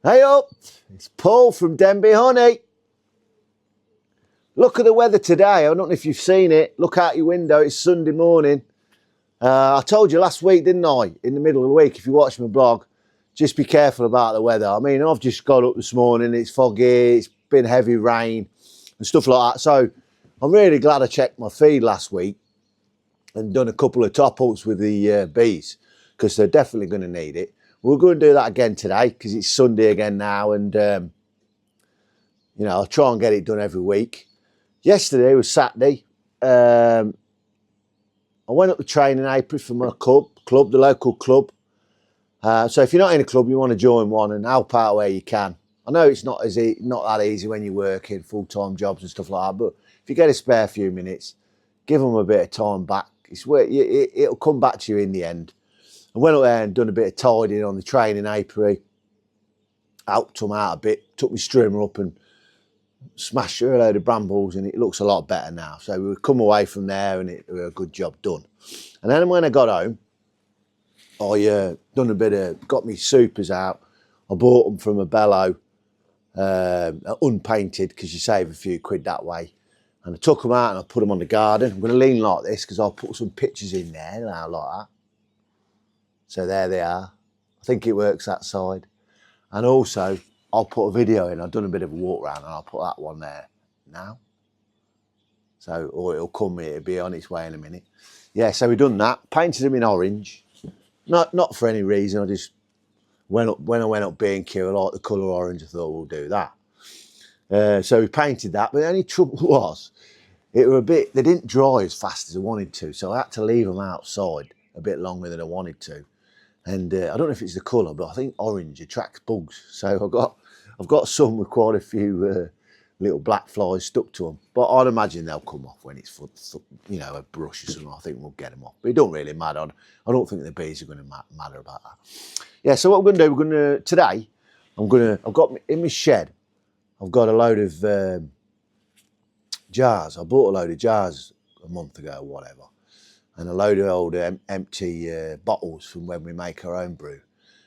Hey up, it's Paul from Denby Honey. Look at the weather today. I don't know if you've seen it. Look out your window, it's Sunday morning. I told you last week, didn't I? In the middle of the week, if you watch my blog, just be careful about the weather. I mean, I've just got up this morning, it's foggy, it's been heavy rain and stuff like that. So I'm really glad I checked my feed last week and done a couple of top-ups with the bees because they're definitely going to need it. We're going to do that again today because it's Sunday again now, and you know, I'll try and get it done every week. Yesterday was Saturday. I went up the training apron for my club, the local club. So if you're not in a club, you want to join one and help out where you can. I know it's not that easy when you're working full-time jobs and stuff like that, but if you get a spare few minutes, give them a bit of time back. It'll come back to you in the end. I went up there and done a bit of tidying on the training apiary, helped them out a bit, took my strimmer up and smashed a load of brambles, and it looks a lot better now. So we come away from there and it was a good job done. And then when I got home, I got my supers out. I bought them from a Bello, unpainted, because you save a few quid that way. And I took them out and I put them on the garden. I'm going to lean like this because I'll put some pictures in there now like that. So there they are. I think it works that side. And also, I'll put a video in. I've done a bit of a walk around and I'll put that one there now. So, or it'll come here, it'll be on its way in a minute. Yeah, so we've done that. Painted them in orange. Not for any reason. I just when I went up B&Q, I liked the colour orange. I thought we'll do that. So we painted that. But the only trouble was, they didn't dry as fast as I wanted to. So I had to leave them outside a bit longer than I wanted to. And I don't know if it's the colour, but I think orange attracts bugs. So I've got some with quite a few little black flies stuck to them. But I'd imagine they'll come off when it's you know, a brush or something. I think we'll get them off. But it don't really matter. I don't think the bees are going to matter about that. Yeah. So what we're going to do? Today, I've got in my shed. I've got a load of jars. I bought a load of jars a month ago, or whatever. And a load of old empty bottles from when we make our own brew.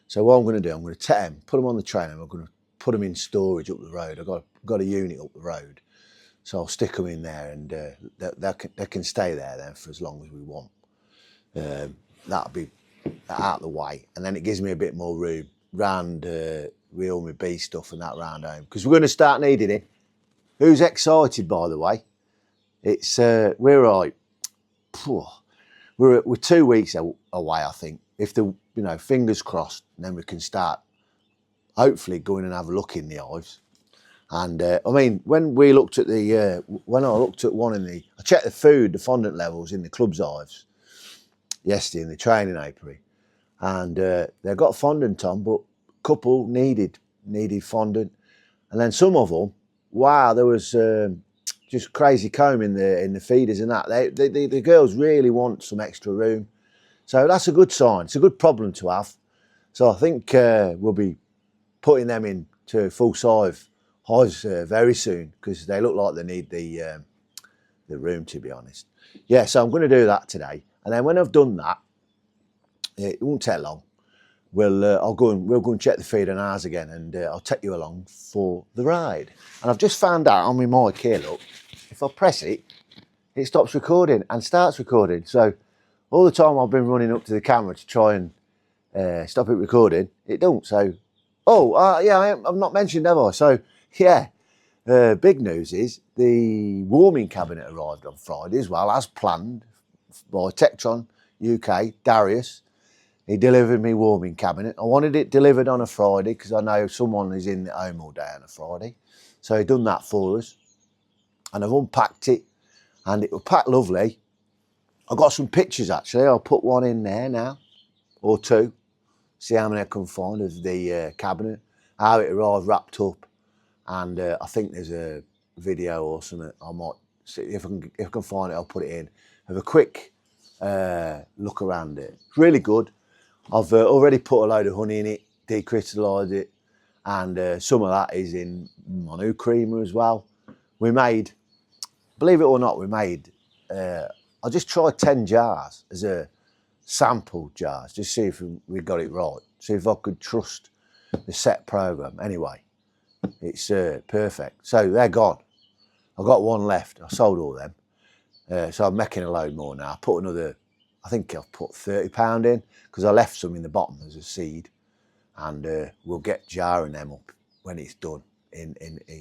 So what I'm going to do, I'm going to take them, put them on the train, and I'm going to put them in storage up the road. I've got a unit up the road, so I'll stick them in there, and they can stay there then for as long as we want. That'll be out of the way, and then it gives me a bit more room round with all my bee stuff and that round home, because we're going to start needing it. Who's excited, by the way? It's we're right. We're 2 weeks away, I think. If fingers crossed, and then we can start hopefully going and have a look in the hives. And I mean, when we looked at when I looked at I checked the fondant levels in the club's hives yesterday in the training apiary, and they got fondant on, but a couple needed fondant, and then some of them, wow, there was just crazy comb in the feeders and that. The girls really want some extra room. So that's a good sign. It's a good problem to have. So I think we'll be putting them into full size hives very soon, because they look like they need the room, to be honest. Yeah, so I'm going to do that today. And then when I've done that, it won't take long. We'll go and check the feed on ours again, and I'll take you along for the ride. And I've just found out on my mic here, look, if I press it, it stops recording and starts recording. So all the time I've been running up to the camera to try and stop it recording, it don't. So, yeah, I've not mentioned, have I? So, yeah, big news is the warming cabinet arrived on Friday as well, as planned by Tektron UK, Darius. He delivered me warming cabinet. I wanted it delivered on a Friday because I know someone is in the home all day on a Friday. So he done that for us. And I've unpacked it, and it was packed lovely. I've got some pictures actually. I'll put one in there now, or two. See how many I can find of the cabinet, how it arrived wrapped up. And I think there's a video or something. I might see if I can find it, I'll put it in. Have a quick look around it. It's really good. I've already put a load of honey in it, decrystallised it, and some of that is in my new creamer as well. We made, believe it or not, I just tried 10 jars as a sample jars, just see if we got it right, see if I could trust the set programme. Anyway, it's perfect. So they're gone. I've got one left. I sold all them. So I'm making a load more now. I put another, I think I've put £30 in because I left some in the bottom as a seed, and we'll get jarring them up when it's done. You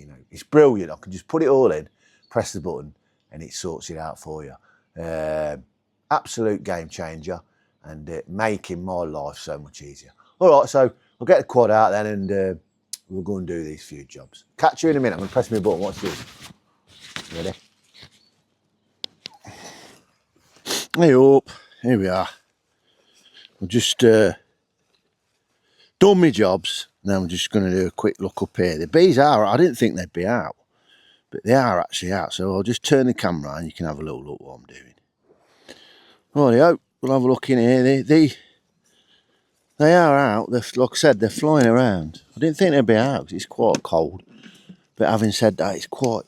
know, it's brilliant. I can just put it all in, press the button, and it sorts it out for you. Absolute game changer, and making my life so much easier. All right, so I'll get the quad out then, and we'll go and do these few jobs. Catch you in a minute. I'm going to press my button. Watch this. Ready? Hey up, here we are. I've just done my jobs. Now I'm just going to do a quick look up here. The bees are, I didn't think they'd be out, but they are actually out. So I'll just turn the camera on, you can have a little look what I'm doing. Rightio, we'll have a look in here. They are out. Like I said, they're flying around. I didn't think they'd be out because it's quite cold. But having said that, it's quite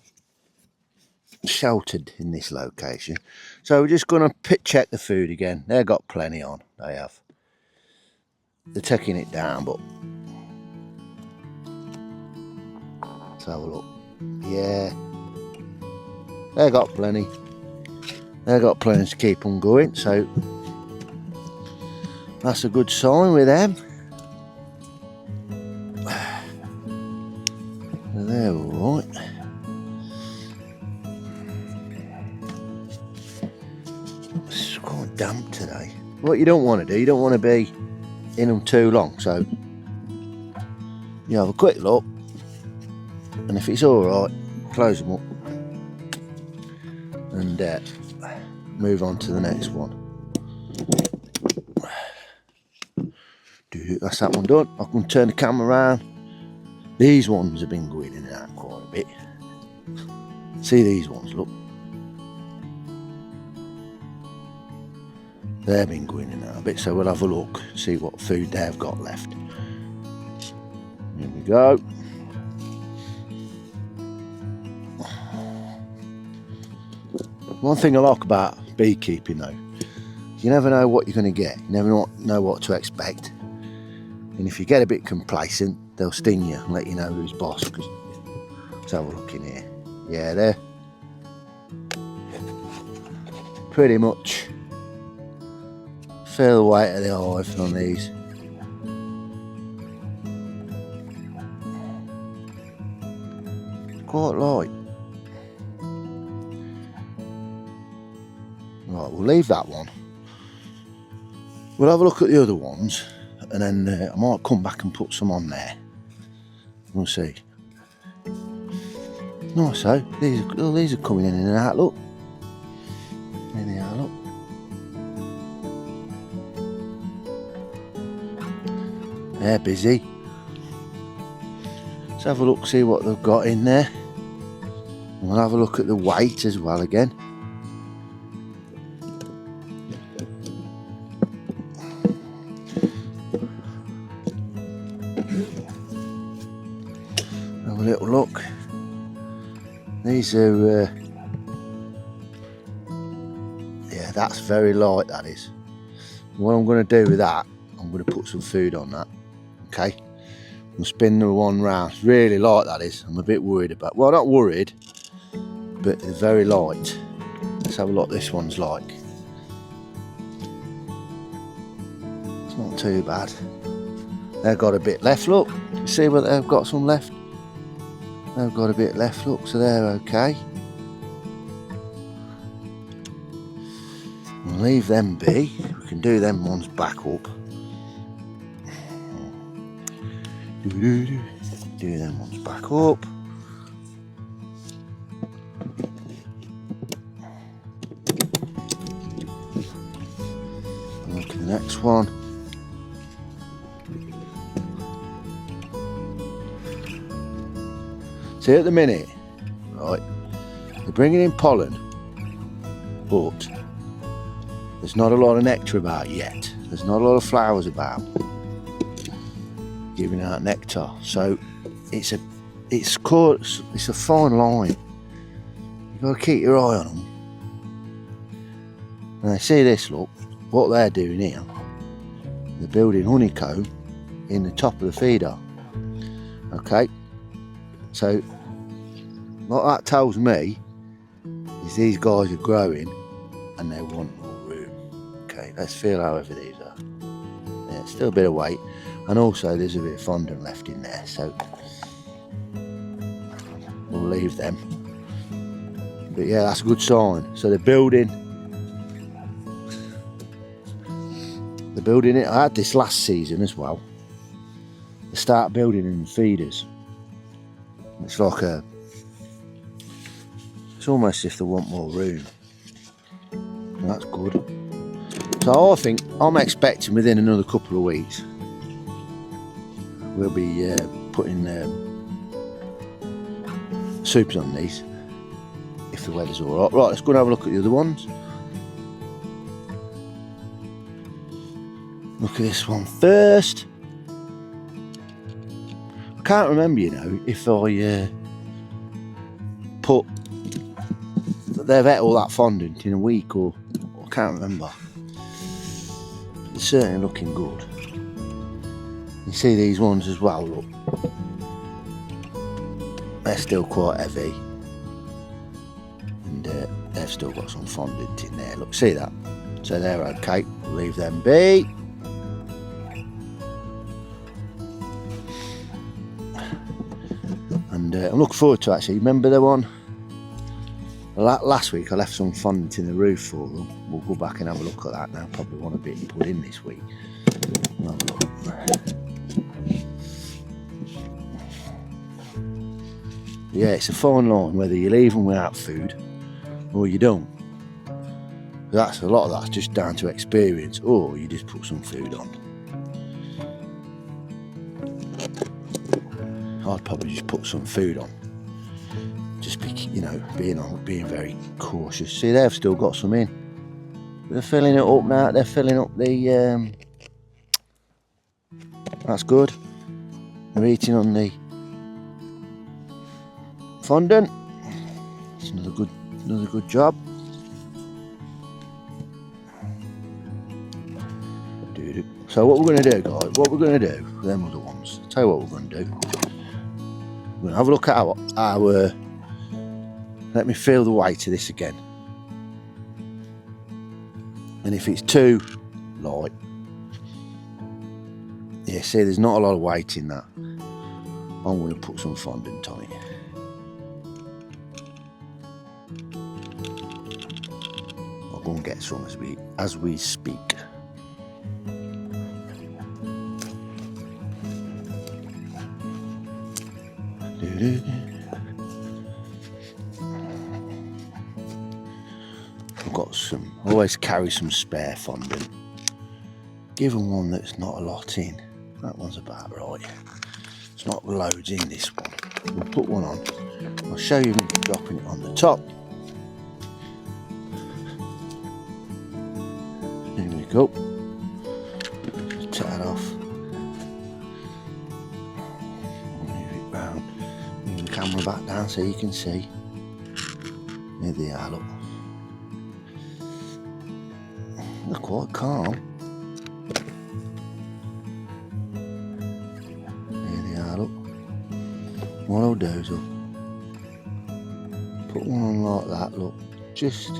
sheltered in this location. So we're just going to check the food again. They've got plenty on, they have. They're taking it down, but let's have a look. Yeah, they've got plenty. They've got plenty to keep them going, so that's a good sign with them. They're all right. It's quite damp today. What you don't want to do, you don't want to be in them too long, so you have a quick look, and if it's all right, close them up and move on to the next one. That's that one done. I can turn the camera around. These ones have been going in and out quite a bit. See these ones, look. They've been going in and out a bit, so we'll have a look, see what food they've got left. Here we go. One thing I like about beekeeping though, you never know what you're going to get. You never know what to expect. And if you get a bit complacent, they'll sting you and let you know who's boss. Let's have a look in here. Yeah, they're pretty much feel the weight of the hive on these. Quite light. Right, we'll leave that one. We'll have a look at the other ones, and then I might come back and put some on there. We'll see. Nice, so these are coming in and out. Look, there they are. Look. They're busy. Let's have a look, see what they've got in there. And we'll have a look at the weight as well again. Have a little look. These are, yeah, that's very light, that is. What I'm going to do with that, I'm going to put some food on that. Okay, and spin the one round. It's really light, that is. I'm a bit worried about, well, not worried, but they're very light. Let's have a look. This one's like, it's not too bad. They've got a bit left. Look, you see where they've got some left. They've got a bit left. Look, so they're okay. We'll leave them be. We can do them ones back up. Do them ones back up. Look at the next one. See, at the minute, right, they're bringing in pollen, but there's not a lot of nectar about yet. There's not a lot of flowers about giving out nectar, so it's a fine line. You've got to keep your eye on them. And I see this, look, what they're doing here, they're building honeycomb in the top of the feeder. Okay, so what that tells me is these guys are growing and they want more room. Okay, let's feel however these are. Yeah, still a bit of weight, and also there's a bit of fondant left in there, so we'll leave them. But yeah, that's a good sign. So they're building it. I had this last season as well. They start building in feeders. It's like it's almost as if they want more room. And that's good. So I think I'm expecting within another couple of weeks we'll be putting supers on these if the weather's all right. Right, let's go and have a look at the other ones. Look at this one first. I can't remember, you know, if I they've ate all that fondant in a week, or I can't remember. They're certainly looking good. You see these ones as well, look. They're still quite heavy. And they've still got some fondant in there, look, see that? So they're okay, we'll leave them be. And I'm looking forward to actually, remember the one? Last week I left some fondant in the roof for them. We'll go back and have a look at that now. Probably want a bit put in this week. We'll have a look. Yeah, it's a fine line whether you leave them without food or you don't. A lot of that's just down to experience, or you just put some food on. I'd probably just put some food on. Just be, you know, being very cautious. See, they've still got some in. They're filling it up now. They're filling up the. That's good. They're eating on the fondant. It's another good job. So what we're going to do, guys? What we're going to do with them other ones? I'll tell you what we're going to do. We're going to have a look at our let me feel the weight of this again. And if it's too light, yeah, see, there's not a lot of weight in that. I'm going to put some fondant on it. I'll go and get some as we speak. I've got some, always carry some spare fondant. Give them one that's not a lot in. That one's about right. It's not loads in this one. We'll put one on. I'll show you me dropping it on the top. There we go. Take that off. Move it round. Move the camera back down so you can see. There they are, look. They're quite calm. There they are, look. What I'll do is I'll put one on like that, look. Just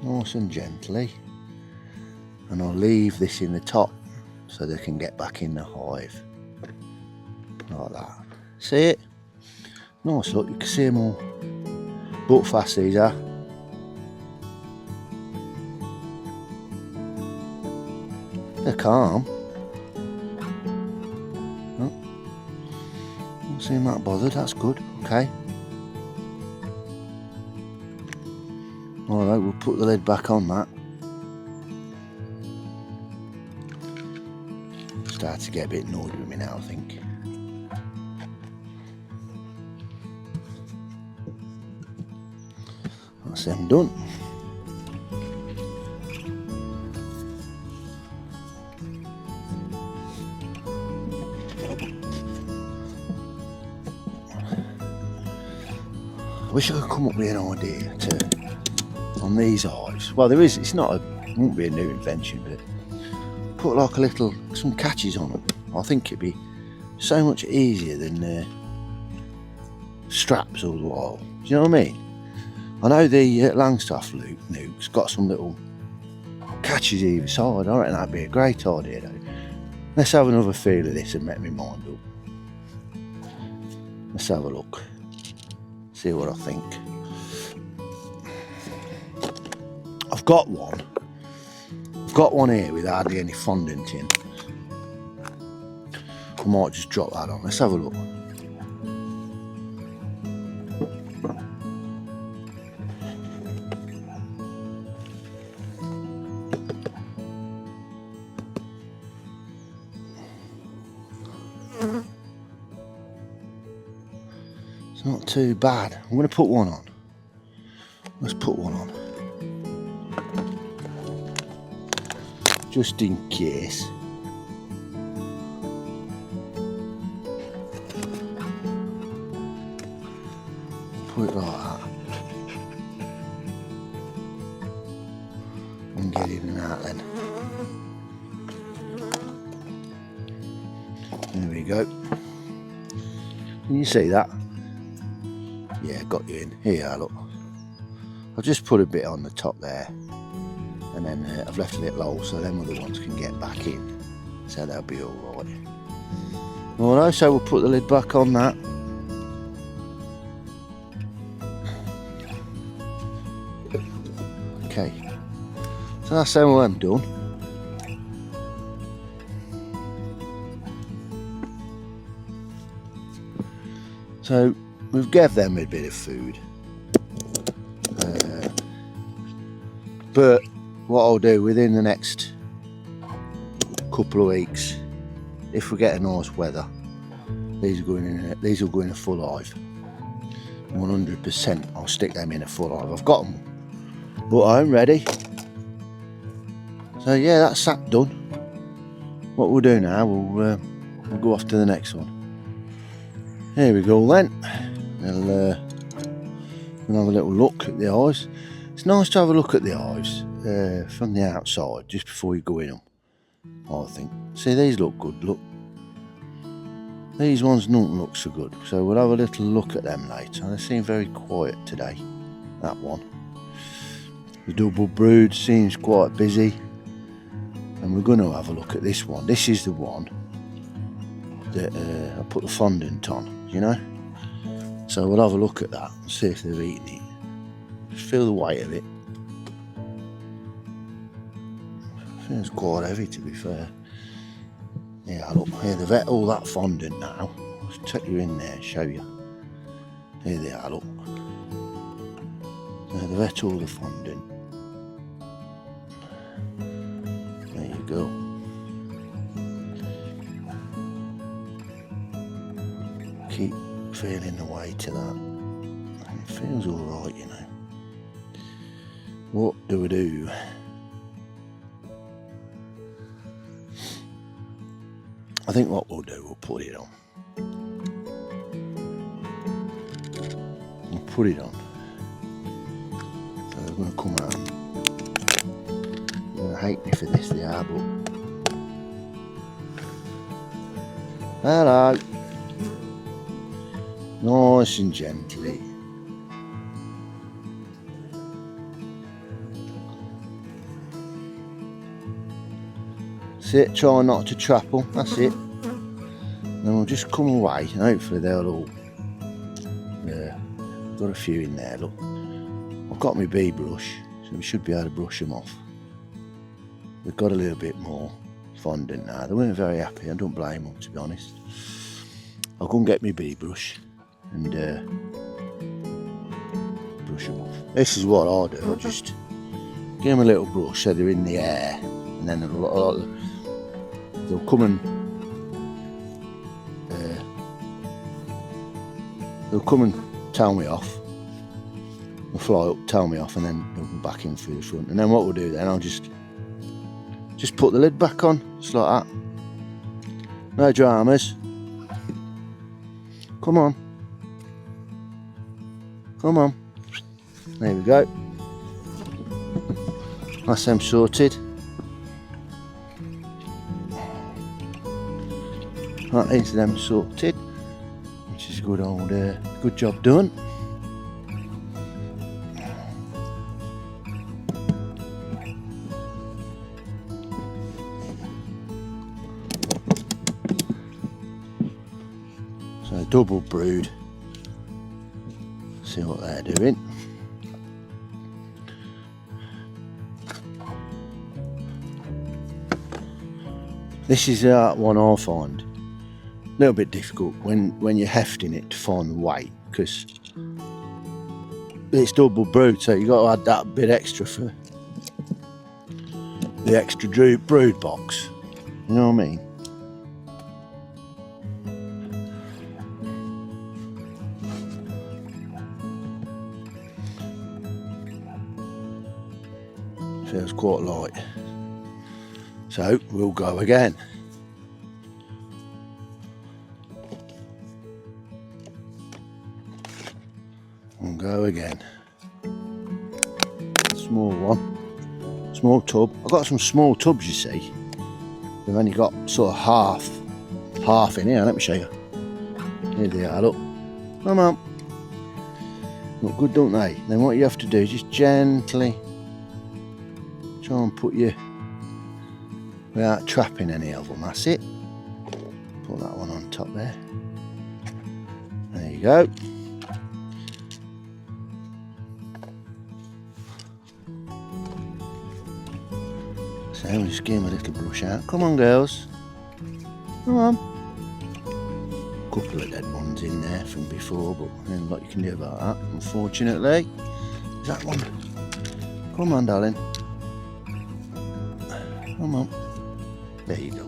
nice and gently. And I'll leave this in the top so they can get back in the hive. Like that. See it? Nice, look, you can see them all. But fast these are. They're calm. Oh, don't seem that bothered, that's good, okay. Alright, we'll put the lid back on that. Start to get a bit annoyed with me now, I think. That's them done. I wish I could come up with an idea on these hives. Well, there is. It won't be a new invention, but put like some catches on them. I think it'd be So much easier than straps all the while. Do you know what I mean? I know the Langstaff nuke's got some little catches either side. I reckon that'd be a great idea though. Let's have another feel of this and make my mind up. Let's have a look. See what I think. I've got one here with hardly any fondant in. I might just drop that on. Let's have a look. It's not too bad. I'm going to put one on. Let's put one on. Just in case. Put it like that. And get in and out then. There we go. Can you see that? Yeah, got you in. Here you are, look. I've just put a bit on the top there. And then I've left a little hole so them other ones can get back in. So they'll be alright. Alright, so we'll put the lid back on that. Okay. So that's them done. So we've gave them a bit of food. But what I'll do within the next couple of weeks, if we get a nice weather, these will go in a full hive. 100%. I'll stick them in a full hive. I've got them, but I'm ready. So yeah, that's that done. What we'll do now, we'll go off to the next one. Here we go then. We'll have a little look at the hives. It's nice to have a look at the hives from the outside just before you go in them, I think. See, these look good, look. These ones don't look so good, so we'll have a little look at them later. They seem very quiet today, that one. The double brood seems quite busy, and we're going to have a look at this one. This is the one that I put the fondant on, you know? So we'll have a look at that and see if they've eaten it. Just feel the weight of it. Feels quite heavy, to be fair. Yeah, look, here they've ate all that fondant now. I'll take you in there and show you. Here they are, look. So they've ate all the fondant. There you go. Keep feeling the weight of that. It feels alright, you know. What do we do? I think what we'll do, we'll put it on. We'll put it on. So they're going to come out. They're going to hate me for this, they are, but... Hello. Nice and gently. Sit, try not to trap them, that's it. Then we'll just come away and hopefully they'll all... got a few in there, look. I've got my bee brush, so we should be able to brush them off. They've got a little bit more fondant now. They weren't very happy, I don't blame them, to be honest. I'll go and get my bee brush and brush them off. This is what I'll do, I'll just give them a little brush so they're in the air, and then they'll come and tell me off. They'll fly up, tell me off, and then they'll come back in through the front. And then what we'll do then, I'll just put the lid back on, just like that. No dramas. Come on. Come on. There we go. That's them sorted. That is them sorted, which is a good old, good job done. So double brood. See what they're doing. This is one I find a little bit difficult when you're hefting it to find the weight, because it's double brood, so you've got to add that bit extra for the extra brood box. You know what I mean? Feels quite light. So we'll go again. We'll go again. Small one. Small tub. I've got some small tubs, you see. They've only got sort of half in here. Let me show you. Here they are, look. Come on. Look good, don't they? Then what you have to do is just gently try and put your, without trapping any of them, that's it. Put that one on top there. There you go. So we'll just give them a little brush out. Come on, girls. Come on. A couple of dead ones in there from before, but there's not a lot you can do about that, unfortunately. Is that one? Come on, darling. Come on. There you go.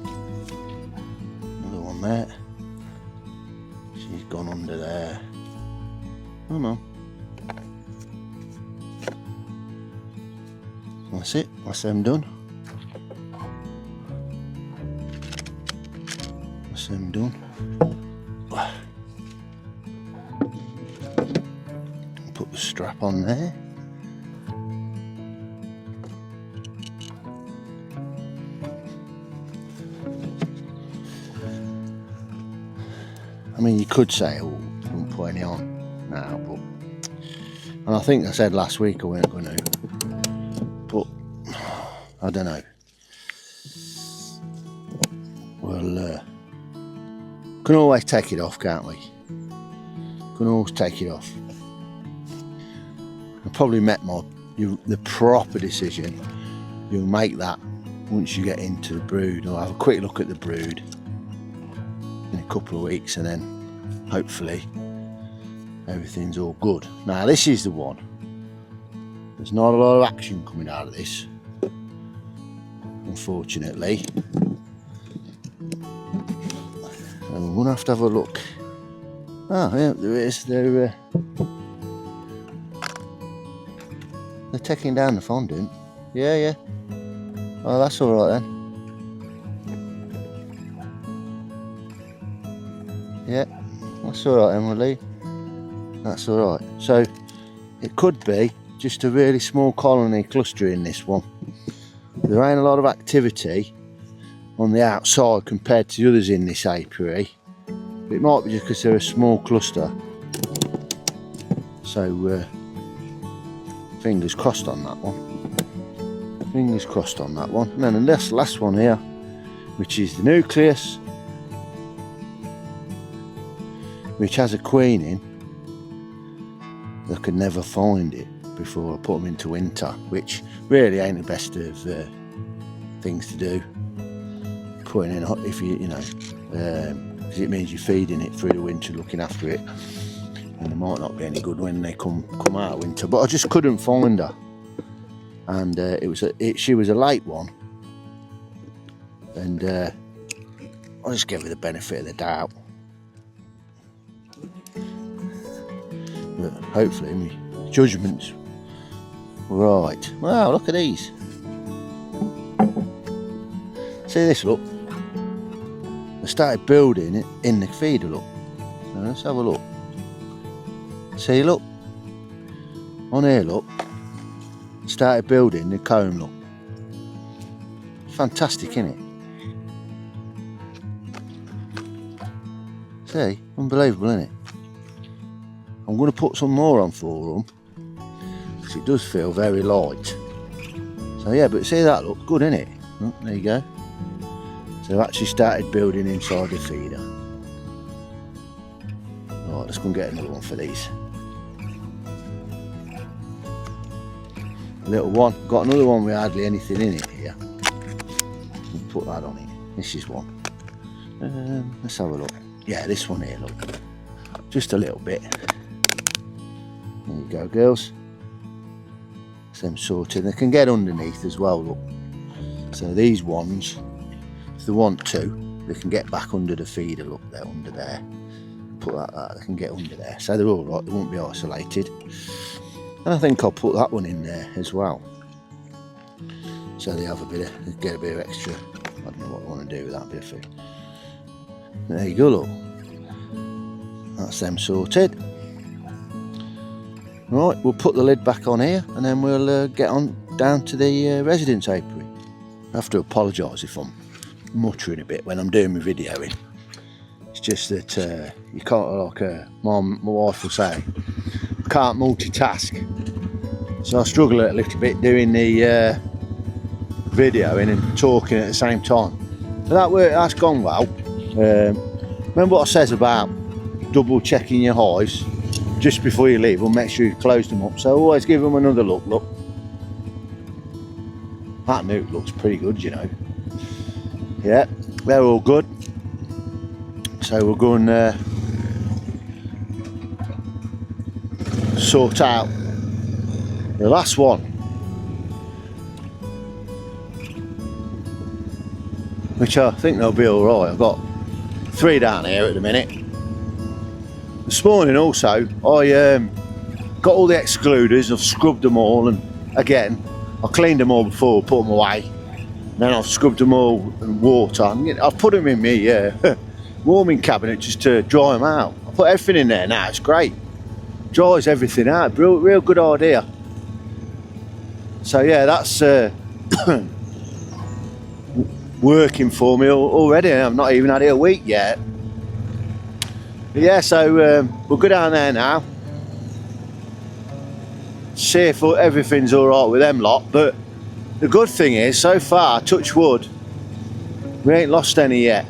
Another one there. She's gone under there. Come on. That's it. That's them done. That's them done. Put the strap on there. I mean, you could say, oh, don't put any on now, but, and I think I said last week I weren't going to, but I don't know. Well, can always take it off, can't we? Can always take it off. I probably met the proper decision. You'll make that once you get into the brood. I'll have a quick look at the brood in a couple of weeks, and then hopefully everything's all good. Now this is the one. There's not a lot of action coming out of this, unfortunately. And we're gonna have to have a look. Oh yeah, there is. They're taking down the fondant. Yeah. Oh, that's all right then. Yeah, that's alright, Emily. That's alright. So it could be just a really small colony clustering this one. There ain't a lot of activity on the outside compared to the others in this apiary. It might be just because they're a small cluster. So fingers crossed on that one. Fingers crossed on that one. And then this last one here, which is the nucleus, which has a queen in. I could never find it before I put them into winter, which really ain't the best of things to do. Putting in, if you know, because it means you're feeding it through the winter, looking after it, and they might not be any good when they come out of winter. But I just couldn't find her, and she was a late one, and I just gave her the benefit of the doubt. But hopefully my judgment's right. Wow, look at these. See this, look. They started building it in the feeder, look. Now let's have a look. See, look. On here, look. Started building the comb, look. Fantastic, isn't it? See, unbelievable, isn't it? I'm going to put some more on for them, because it does feel very light. So yeah, but see that, look good, isn't it? Oh, there you go. So I've actually started building inside the feeder. Right, let's go and get another one for these. Little one, got another one with hardly anything in it here. We'll put that on it. This is one. Let's have a look. Yeah, this one here, look. Just a little bit. There you go, girls. That's them sorted. They can get underneath as well, look. So these ones, if they want to, they can get back under the feeder, look, they're under there. Put that there, they can get under there. So they're all right, they won't be isolated. And I think I'll put that one in there as well. So they have they get a bit of extra, I don't know what I want to do with that bit of food. There you go, look. That's them sorted. Right, we'll put the lid back on here and then we'll get on down to the residence apiary. I have to apologise if I'm muttering a bit when I'm doing my videoing. It's just that you can't, like my wife will say, I can't multitask. So I struggle a little bit doing the videoing and talking at the same time. But that's gone well. Remember what I says about double checking your hives just before you leave, and make sure you've closed them up. So always give them another look. Look, that nuke looks pretty good, you know. Yeah, they're all good. So we'll go and sort out the last one, which I think they'll be all right. I've got 3 down here at the minute. This morning also, I got all the excluders, I've scrubbed them all, and again, I cleaned them all before, put them away. And then I've scrubbed them all in water. I've put them in my warming cabinet just to dry them out. I put everything in there now, it's great. Dries everything out, real good idea. So yeah, that's working for me already. I've not even had it a week yet. But yeah, so we'll go down there now, see if everything's all right with them lot. But the good thing is, so far, touch wood, we ain't lost any yet.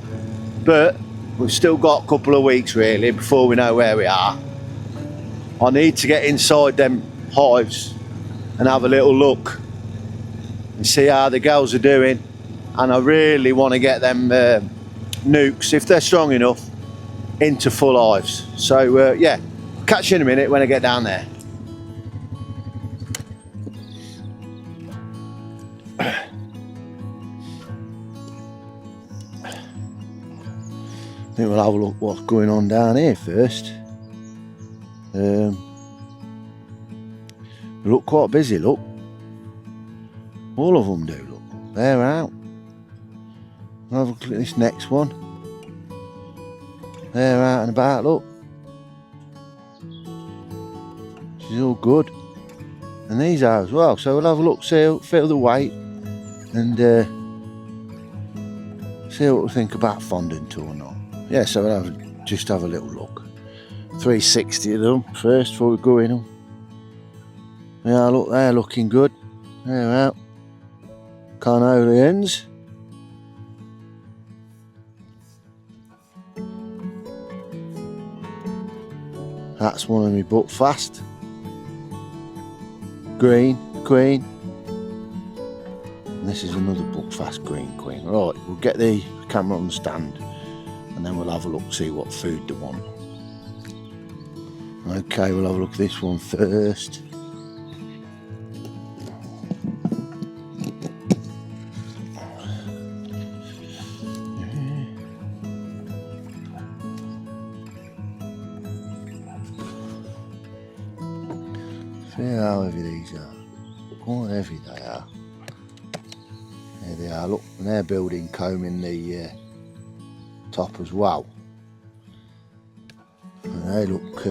But we've still got a couple of weeks really before we know where we are. I need to get inside them hives and have a little look and see how the girls are doing. And I really want to get them nukes, if they're strong enough, into full hives. So yeah, catch you in a minute when I get down there. I think we'll have a look what's going on down here first. They look quite busy, look. All of them do, look. They're out. I'll have a look at this next one. They're out and about, look. She's all good. And these are as well. So we'll have a look, feel the weight, and see what we think about fondant or not. Yeah, so we'll just have a little look. 360 of them first before we go in them. Yeah, look, they're looking good. They're out. Carnelians. That's one of my Buckfast. Green queen. And this is another Buckfast green queen. Right, we'll get the camera on the stand and then we'll have a look, see what food they want. Okay, we'll have a look at this one first. See how heavy these are. Quite heavy they are. There they are, look, and they're building comb in the top as well. And they look,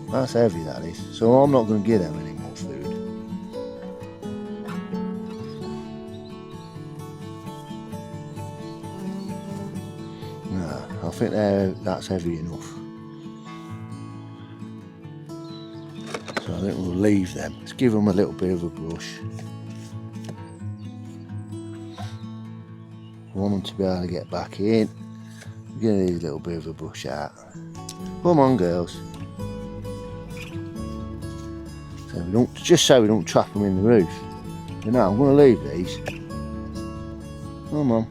that's heavy, that is. So I'm not going to give them any more food. I think that's heavy enough. So I think we'll leave them. Let's give them a little bit of a brush. I want them to be able to get back in. We're going to need a little bit of a brush out. Come on, girls. So we don't, just so we don't trap them in the roof. But now I'm going to leave these. Come on.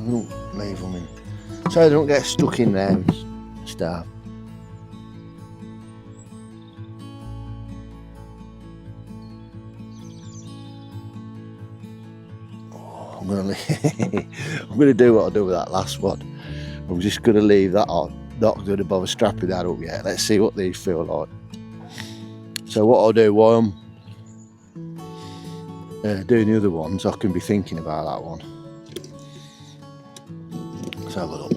I don't leave them in. So they don't get stuck in there and starve. I'm going to do what I do with that last one. I'm just going to leave that on. Not going to bother strapping that up yet. Let's see what these feel like. So what I'll do while I'm doing the other ones, I can be thinking about that one. Let's have a look.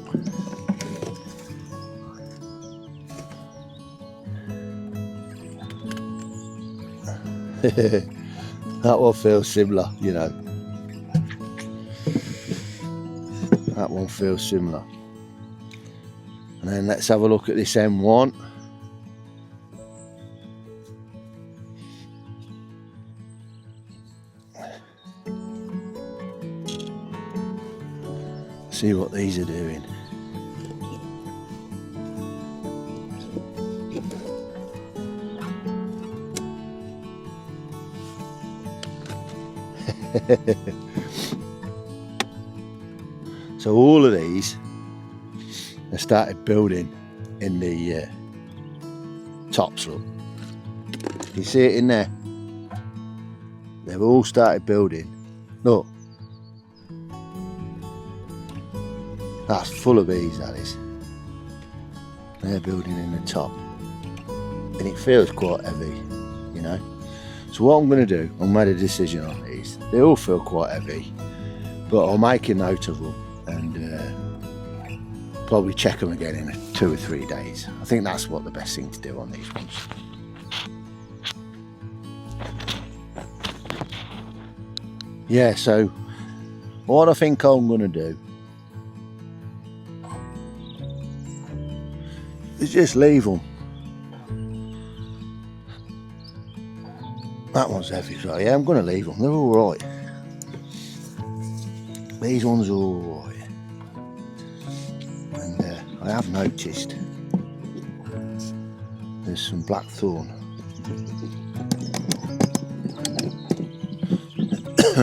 That one feels similar, you know. That one feels similar. And then let's have a look at this M1. See what these are doing. So all of these I started building in the tops. Look, you see it in there? They've all started building. Look, that's full of bees, that is. They're building in the top, and it feels quite heavy, you know. So what I'm going to do, I've made a decision on these. They all feel quite heavy, but I'll make a note of them and probably check them again in 2 or 3 days. I think that's what the best thing to do on these ones. Yeah, so what I think I'm going to do is just leave them. That one's heavy, so yeah, I'm going to leave them. They're all right. These ones are all right. And I have noticed there's some blackthorn.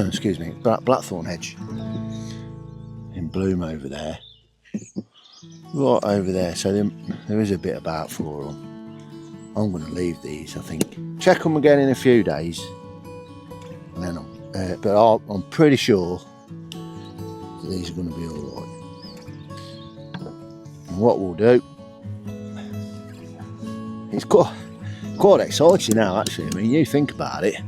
Excuse me, blackthorn hedge in bloom over there. Right over there, so there is a bit about for them. I'm going to leave these, I think. Check them again in a few days, and then but I'm pretty sure that these are going to be all right. And what we'll do, it's quite exciting now, actually. I mean, you think about it.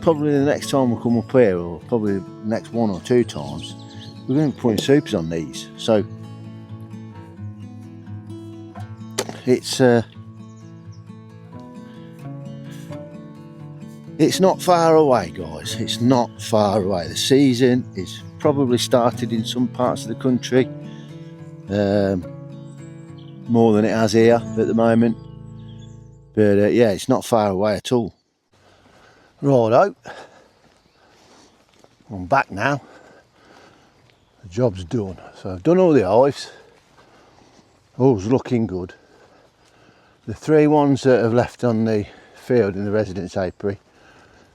Probably the next time we come up here, or probably the next 1 or 2 times, we're going to be putting supers on these. So it's not far away, guys. It's not far away. The season is probably started in some parts of the country, more than it has here at the moment. But yeah, it's not far away at all. Righto, I'm back now. The job's done. So I've done all the hives. All's looking good. The 3 ones that have left on the field in the residence apiary,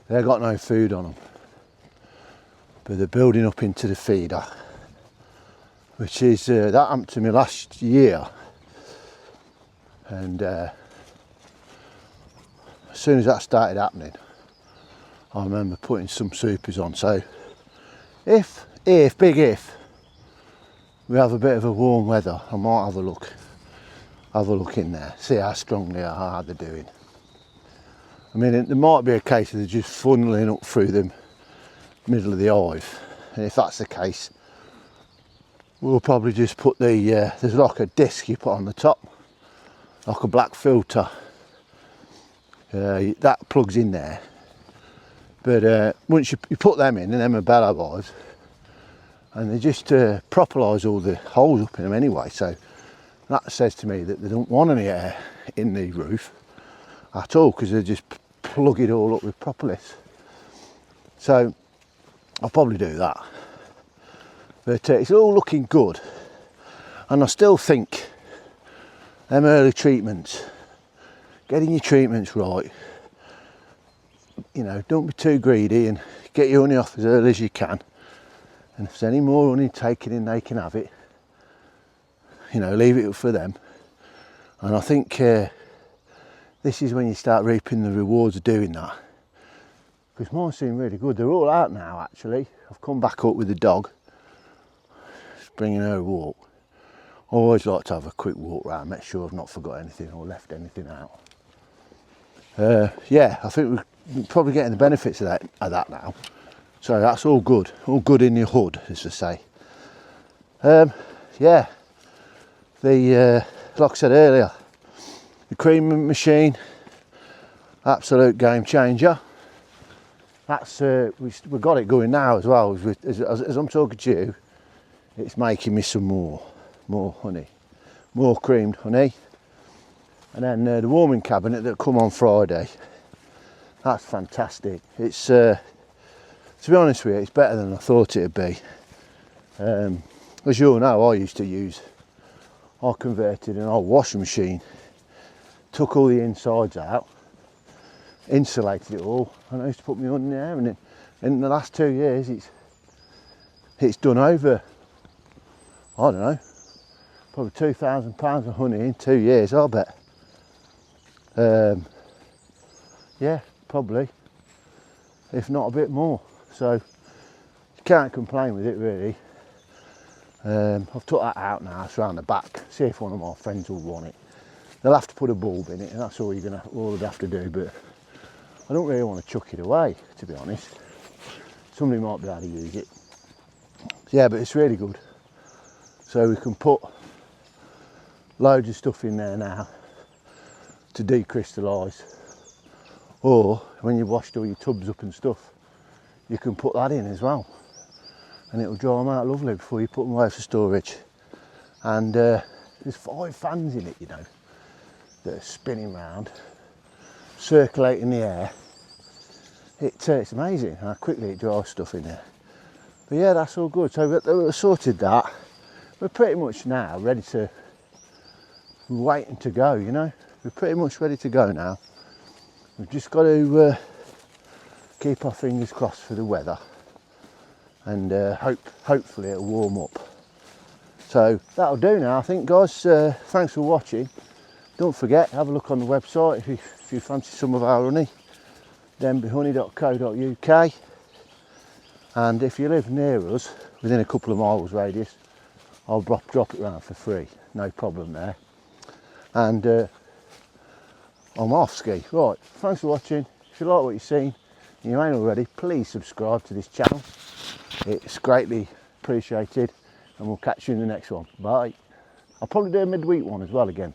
they've got no food on them, but they're building up into the feeder, which is that happened to me last year, and as soon as that started happening, I remember putting some supers on. So if big if we have a bit of a warm weather, I might have a look in there, see how strongly or how hard they're doing. I mean, there might be a case of they're just funneling up through the middle of the hive, and if that's the case, we'll probably just put the there's like a disc you put on the top, like a black filter, that plugs in there. But once you put them in, and them are bellow hives, and they just propellise all the holes up in them anyway. So that says to me that they don't want any air in the roof at all, because they just plug it all up with propolis. So I'll probably do that. But it's all looking good, and I still think them early treatments, getting your treatments right, you know, don't be too greedy and get your honey off as early as you can. And if there's any more honey taken in, they can have it. You know, leave it up for them. And I think this is when you start reaping the rewards of doing that. Because mine seem really good. They're all out now, actually. I've come back up with the dog, just bringing her a walk. I always like to have a quick walk round, make sure I've not forgot anything or left anything out. Yeah, I think we're probably getting the benefits of that now. So that's all good in the hood, as they say. Yeah, like I said earlier, the cream machine, absolute game changer. That's we've got it going now as well. As I'm talking to you, it's making me some more honey, more creamed honey. And then the warming cabinet that come on Friday, that's fantastic. It's to be honest with you, it's better than I thought it'd be. As you all know, I converted an old washing machine, took all the insides out, insulated it all, and I used to put my honey in there. And in the last 2 years, it's done over, I don't know, probably £2,000 of honey in 2 years, I bet. Yeah, probably, if not a bit more. So you can't complain with it really. I've took that out now, it's around the back. See if one of my friends will want it. They'll have to put a bulb in it, and that's all they'd have to do. But I don't really want to chuck it away, to be honest. Somebody might be able to use it. Yeah, but it's really good. So we can put loads of stuff in there now to decrystallise. Or when you've washed all your tubs up and stuff, you can put that in as well, and it'll dry them out lovely before you put them away for storage. And there's 5 fans in it, you know, that are spinning round, circulating the air. It's amazing how quickly it dries stuff in there. But yeah, that's all good. So we've sorted that. We're pretty much now ready to waiting to go, you know. We're pretty much ready to go now. We've just got to keep our fingers crossed for the weather, and hopefully it'll warm up. So that'll do now, I think, guys. Thanks for watching. Don't forget, have a look on the website if you fancy some of our honey, denbyhoney.co.uk. And if you live near us, within a couple of miles radius, I'll drop it round for free, no problem there. And I'm off ski. Right, thanks for watching. If you like what you've seen and you ain't already, please subscribe to this channel. It's greatly appreciated, and we'll catch you in the next one. Bye. I'll probably do a midweek one as well again,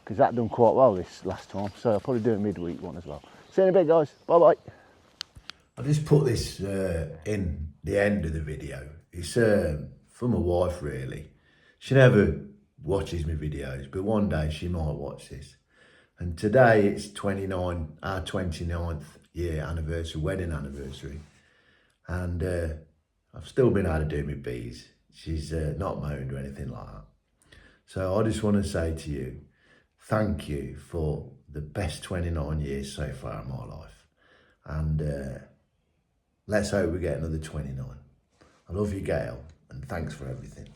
because that done quite well this last time, so I'll probably do a midweek one as well. See you in a bit, guys. Bye bye. I just put this in the end of the video. It's for my wife, really. She never watches my videos, but one day she might watch this. And today it's our 29th year anniversary, wedding anniversary. And I've still been able to do my bees. She's not moaned or anything like that. So I just want to say to you, thank you for the best 29 years so far in my life. And let's hope we get another 29. I love you, Gail, and thanks for everything.